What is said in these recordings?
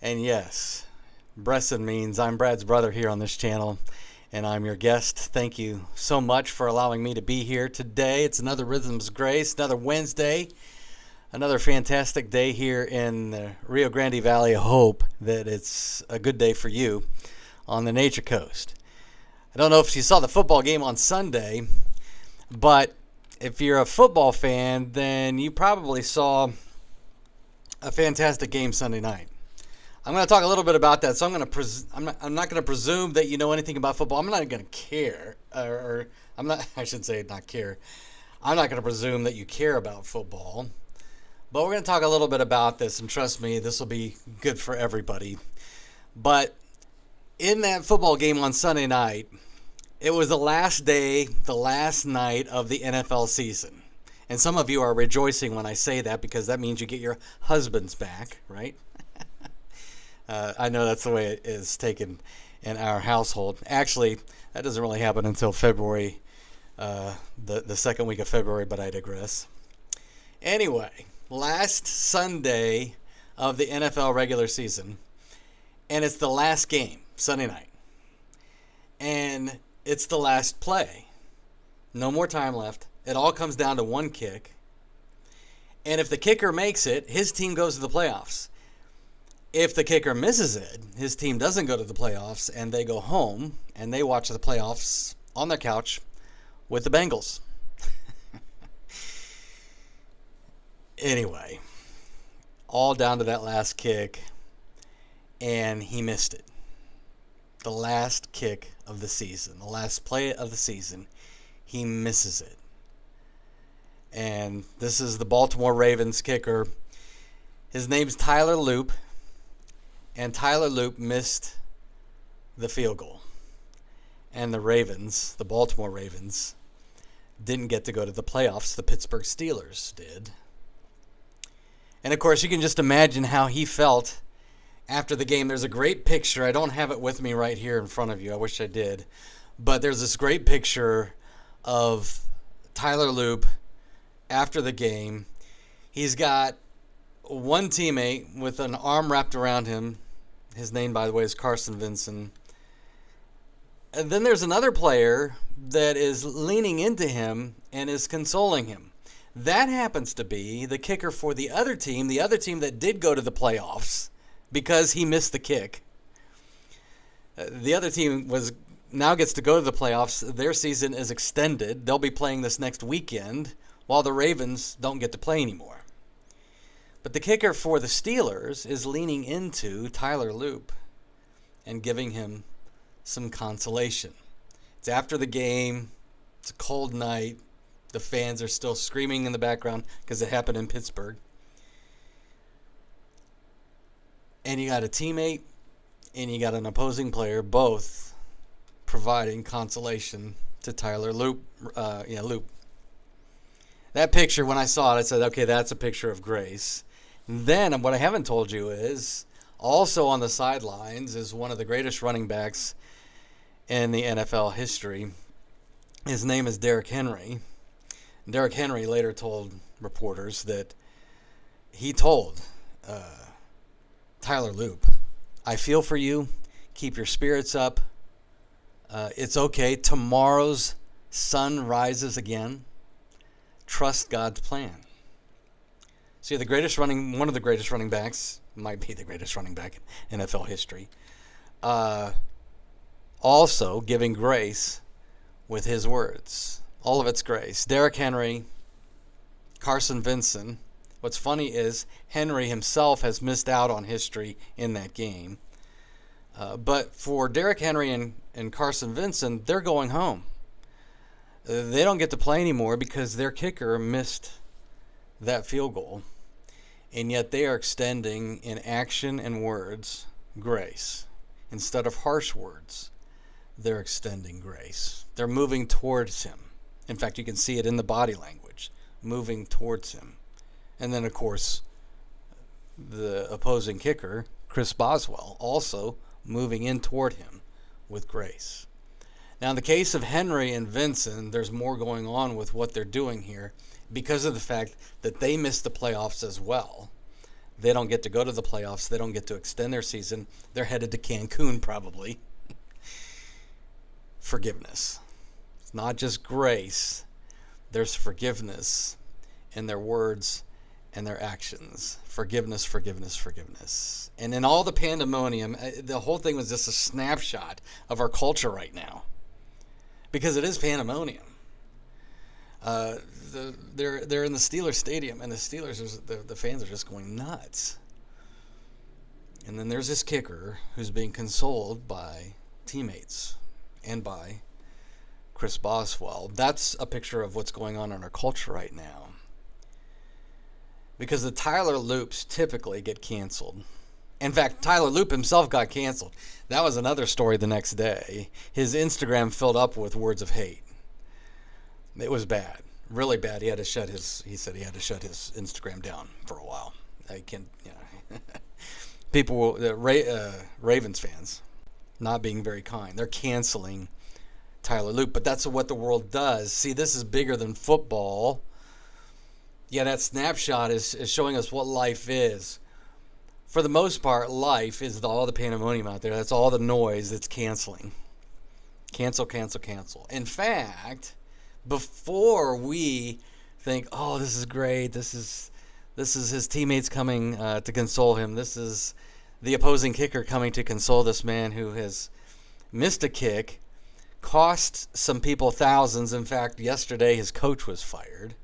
And yes, Bresson means I'm Brad's brother here on this channel, and I'm your guest. Thank you so much for allowing me to be here today. It's another Rhythms Grace, another Wednesday, another fantastic day here in the Rio Grande Valley. I hope that it's a good day for you on the Nature Coast. I don't know if you saw the football game on Sunday, but if you're a football fan, then you probably saw a fantastic game Sunday night. I'm going to talk a little bit about that. So I'm not going to presume that you know anything about football. I'm not going to care, or I'm not. I should say not care. I'm not going to presume that you care about football. But we're going to talk a little bit about this, and trust me, this will be good for everybody. But in that football game on Sunday night, it was the last day, the last night of the NFL season. And some of you are rejoicing when I say that because that means you get your husbands back, right? I know that's the way it is taken in our household. Actually, that doesn't really happen until February, the second week of February, but I digress. Anyway, last Sunday of the NFL regular season, and it's the last game, Sunday night. And it's the last play. No more time left. It all comes down to one kick. And if the kicker makes it, his team goes to the playoffs. If the kicker misses it, his team doesn't go to the playoffs, and they go home and they watch the playoffs on their couch with the Bengals. Anyway, all down to that last kick, and he missed it. The last kick of the season, the last play of the season, he misses it. And this is the Baltimore Ravens kicker. His name's Tyler Loop. And Tyler Loop missed the field goal. And the Ravens, the Baltimore Ravens, didn't get to go to the playoffs. The Pittsburgh Steelers did. And, of course, you can just imagine how he felt after the game. There's a great picture. I don't have it with me right here in front of you. I wish I did. But there's this great picture of Tyler Loop after the game. He's got one teammate with an arm wrapped around him. His name, by the way, is Carson Vinson. And then there's another player that is leaning into him and is consoling him. That happens to be the kicker for the other team that did go to the playoffs because he missed the kick. The other team now gets to go to the playoffs. Their season is extended. They'll be playing this next weekend while the Ravens don't get to play anymore. But the kicker for the Steelers is leaning into Tyler Loop and giving him some consolation. It's after the game. It's a cold night. The fans are still screaming in the background because it happened in Pittsburgh. And you got a teammate and you got an opposing player, both providing consolation to Tyler Loop. Loop. That picture, when I saw it, I said, okay, that's a picture of grace. Then what I haven't told you is also on the sidelines is one of the greatest running backs in the NFL history. His name is Derrick Henry. Derrick Henry later told reporters that he told Tyler Loop, I feel for you. Keep your spirits up. It's okay. Tomorrow's sun rises again. Trust God's plan. See, one of the greatest running backs, might be the greatest running back in NFL history, also giving grace with his words. All of it's grace. Derrick Henry, Carson Vinson. What's funny is Henry himself has missed out on history in that game. But for Derrick Henry and Carson Vinson, they're going home. They don't get to play anymore because their kicker missed that field goal. And yet they are extending in action and words grace. Instead of harsh words, they're extending grace. They're moving towards him. In fact, you can see it in the body language, moving towards him. And then, of course, the opposing kicker, Chris Boswell, also moving in toward him with grace. Now, in the case of Henry and Vinson, there's more going on with what they're doing here because of the fact that they missed the playoffs as well. They don't get to go to the playoffs. They don't get to extend their season. They're headed to Cancun probably. Forgiveness. It's not just grace. There's forgiveness in their words and their actions. Forgiveness, forgiveness, forgiveness. And in all the pandemonium, the whole thing was just a snapshot of our culture right now. Because it is pandemonium. They're in the Steelers stadium, and the Steelers, the fans are just going nuts. And then there's this kicker who's being consoled by teammates and by Chris Boswell. That's a picture of what's going on in our culture right now. Because the Tyler Loops typically get canceled. In fact, Tyler Loop himself got canceled. That was another story the next day. His Instagram filled up with words of hate. It was bad, really bad. He said he had to shut his Instagram down for a while. People, Ravens fans, not being very kind. They're canceling Tyler Loop, but that's what the world does. See, this is bigger than football. Yeah, that snapshot is showing us what life is. For the most part, life is all the pandemonium out there. That's all the noise that's canceling. Cancel, cancel, cancel. In fact, before we think, oh, this is great, this is his teammates coming to console him, this is the opposing kicker coming to console this man who has missed a kick, cost some people thousands. In fact, yesterday his coach was fired.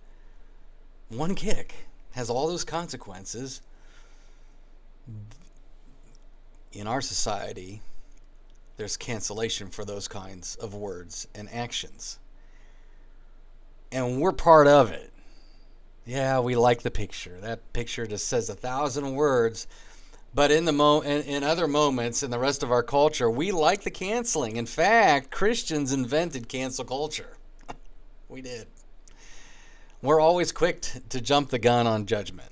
One kick has all those consequences. In our society, there's cancellation for those kinds of words and actions. And we're part of it. Yeah, we like the picture. That picture just says 1,000 words. But in other moments in the rest of our culture, we like the canceling. In fact, Christians invented cancel culture. We did. We're always quick to jump the gun on judgment.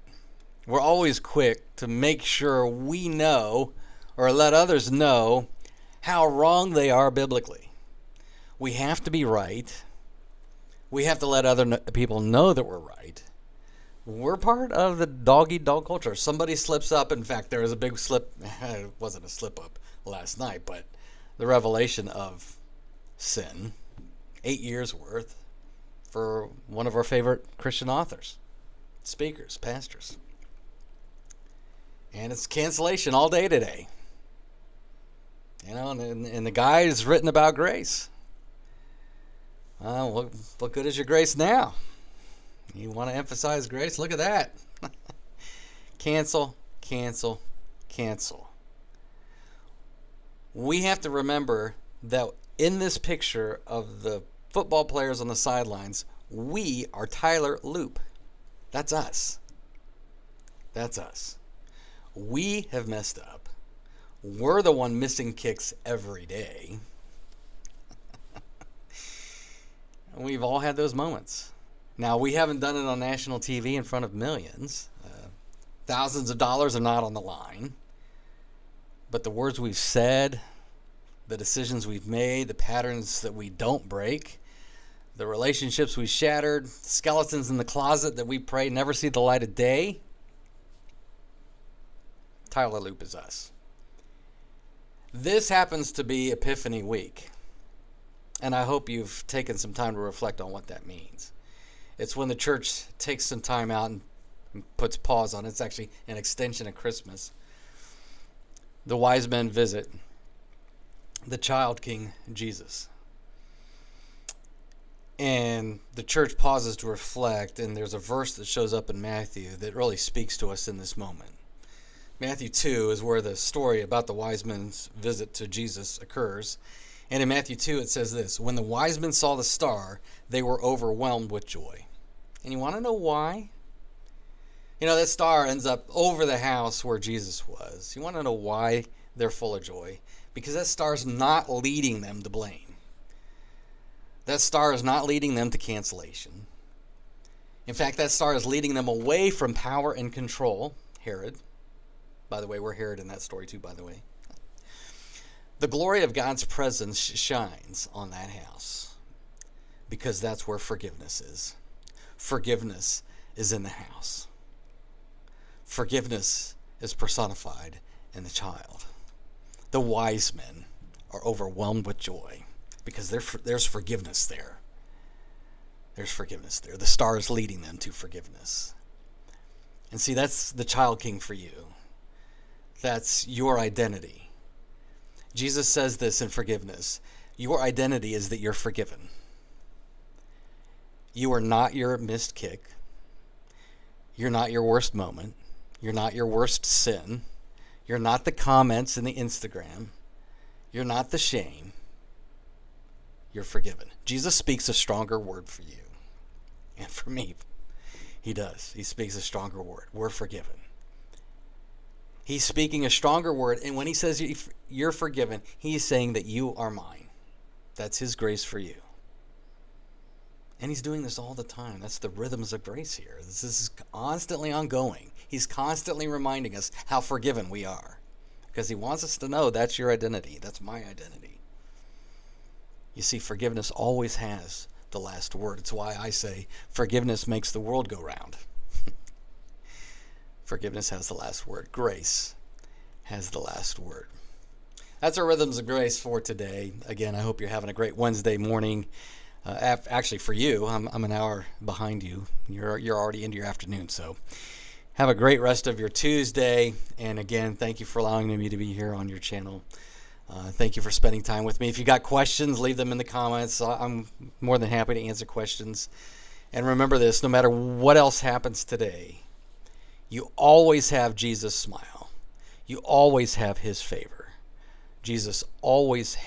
We're always quick to make sure we know or let others know how wrong they are biblically. We have to be right. We have to let other people know that we're right. We're part of the dog-eat-dog culture. Somebody slips up. In fact, there was a big slip. It wasn't a slip-up last night, but the revelation of sin, 8 years worth, for one of our favorite Christian authors, speakers, pastors. And it's cancellation all day today. You know, and the guy is written about grace. What good is your grace now? You want to emphasize grace? Look at that. Cancel, cancel, cancel. We have to remember that in this picture of the football players on the sidelines, we are Tyler Loop. That's us. That's us. We have messed up. We're the one missing kicks every day. We've all had those moments. Now, we haven't done it on national TV in front of millions. Thousands of dollars are not on the line. But the words we've said, the decisions we've made, the patterns that we don't break, the relationships we shattered, skeletons in the closet that we pray never see the light of day, Tyler Loop is us. This happens to be Epiphany Week. And I hope you've taken some time to reflect on what that means. It's when the church takes some time out and puts pause on it. It's actually an extension of Christmas. The wise men visit the child King Jesus. And the church pauses to reflect, and there's a verse that shows up in Matthew that really speaks to us in this moment. Matthew 2 is where the story about the wise men's visit to Jesus occurs. And in Matthew 2 it says this: when the wise men saw the star, they were overwhelmed with joy. And you want to know why? You know, that star ends up over the house where Jesus was. You want to know why they're full of joy? Because that star's not leading them to blame. That star is not leading them to cancellation. In fact, that star is leading them away from power and control. Herod. By the way, we're Herod in that story too, by the way. The glory of God's presence shines on that house because that's where forgiveness is. Forgiveness is in the house. Forgiveness is personified in the child. The wise men are overwhelmed with joy because there's forgiveness there. There's forgiveness there. The star is leading them to forgiveness. And see, that's the child king for you. That's your identity. Jesus says this in forgiveness. Your identity is that you're forgiven. You are not your missed kick. You're not your worst moment. You're not your worst sin. You're not the comments in the Instagram. You're not the shame. You're forgiven. Jesus speaks a stronger word for you. And for me, he does. He speaks a stronger word. We're forgiven. He's speaking a stronger word. And when he says you're forgiven, he's saying that you are mine. That's his grace for you. And he's doing this all the time. That's the rhythms of grace here. This is constantly ongoing. He's constantly reminding us how forgiven we are. Because he wants us to know that's your identity. That's my identity. You see, forgiveness always has the last word. It's why I say forgiveness makes the world go round. Forgiveness has the last word. Grace has the last word. That's our Rhythms of Grace for today. Again, I hope you're having a great Wednesday morning. Actually, for you, I'm an hour behind you. You're already into your afternoon, so have a great rest of your Tuesday. And again, thank you for allowing me to be here on your channel. Thank you for spending time with me. If you got questions, leave them in the comments. I'm more than happy to answer questions. And remember this, no matter what else happens today, you always have Jesus' smile. You always have his favor. Jesus always has